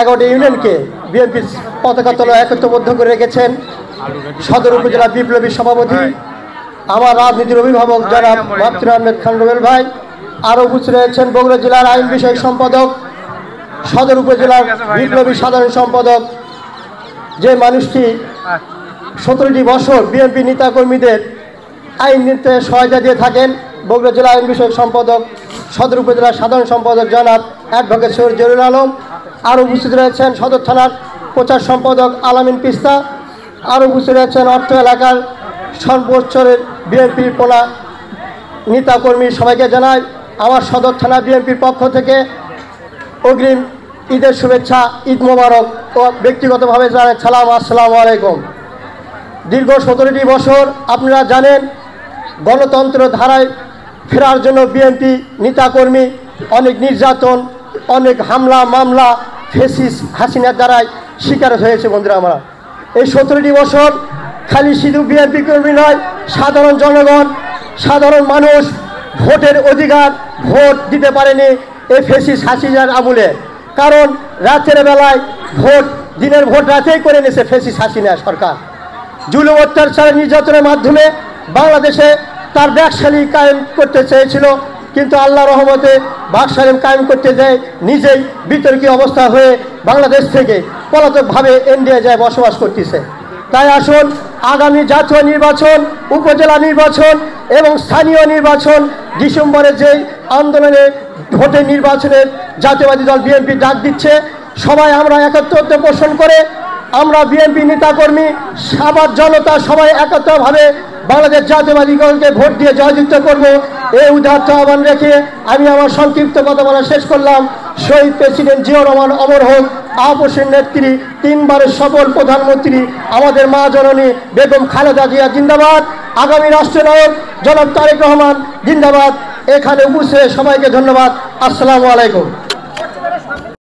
11টি ইউনিয়নকে বিএনপির পতাকা তলে একত্রবদ্ধ করে রেখেছেন সদর উপজেলা বিপ্লবী সভাপতি আমার রাজনীতির অভিভাবক জনাব মাহফুজ আহমেদ খান রুবেল ভাই। আরও উপস্থিত রয়েছেন বগুড়া জেলার আইন বিষয়ক সম্পাদক, সদর উপজেলার বিপ্লবী সাধারণ সম্পাদক, যে মানুষটি 17টি বছর বিএনপি নেতাকর্মীদের আইন নিতে সহায়তা দিয়ে থাকেন, বগুড়া জেলা আইন বিষয়ক সম্পাদক, সদর উপজেলার সাধারণ সম্পাদক জনাব অ্যাডভোকেট সৈয়দ জলিল আলম। আরও উপস্থিত রয়েছেন সদর থানার প্রচার সম্পাদক আলামিন পিস্তা। আরও উপস্থিত রয়েছেন অর্থ এলাকার সর্বোচ্চের বিএনপির পোলা নেতাকর্মী। সবাইকে জানাই আমার সদর থানা বিএনপির পক্ষ থেকে অগ্রিম ঈদের শুভেচ্ছা, ঈদ মোবারক ও ব্যক্তিগতভাবে জানাই সালাম, আসসালামু আলাইকুম। দীর্ঘ 17টি বছর আপনারা জানেন গণতন্ত্র ধারায় ফেরার জন্য বিএনপি নেতাকর্মী অনেক নির্যাতন, অনেক হামলা মামলা ফেসিস হাসিনার দ্বারাই শিকার হয়েছে। বন্ধুরা, আমরা এই 17টি বছর খালি শুধু বিএনপি কর্মী নয়, সাধারণ জনগণ, সাধারণ মানুষ ভোটের অধিকার ভোট দিতে পারেনি এই ফেসিস হাসিনার আমলে। কারণ রাতের বেলায় ভোট, দিনের ভোট রাতেই করে নিয়েছে ফেসিস হাসিনা সরকার। জুলুম অত্যাচার নির্যাতনের মাধ্যমে বাংলাদেশে তার বাকশালী কায়েম করতে চেয়েছিল, কিন্তু আল্লাহ রহমতে বাকশালী কায়েম করতে যায় নিজেই বিতর্কী অবস্থা হয়ে বাংলাদেশ থেকে পলাতকভাবে ইন্ডিয়া যায় বসবাস করতেছে। তাই আসুন আগামী জাতীয় নির্বাচন, উপজেলা নির্বাচন এবং স্থানীয় নির্বাচন ডিসেম্বরে যেই আন্দোলনে ভোটের নির্বাচনে জাতীয়বাদী দল বিএনপি ডাক দিচ্ছে, সবাই আমরা একত্রতা পোষণ করে আমরা বিএনপি নেতাকর্মী সাবাদ জনতা সবাই একত্রভাবে বাংলাদেশ জাতীয়বাদী দলকে ভোট দিয়ে জয়যুক্ত করব, এই উদাত্ত আহ্বান রেখে আমি আমার সংক্ষিপ্ত কথা বলা শেষ করলাম। শহীদ প্রেসিডেন্ট জিয়াউর রহমান অমর হোক, আপোষের নেত্রী, 3 বারের সফল প্রধানমন্ত্রী আমাদের মা জননী বেগম খালেদা জিয়া জিন্দাবাদ, আগামী রাষ্ট্রনায়ক জনাব তারেক রহমান জিন্দাবাদ। এখানে উপস্থিত সবাইকে ধন্যবাদ। আসসালামু আলাইকুম।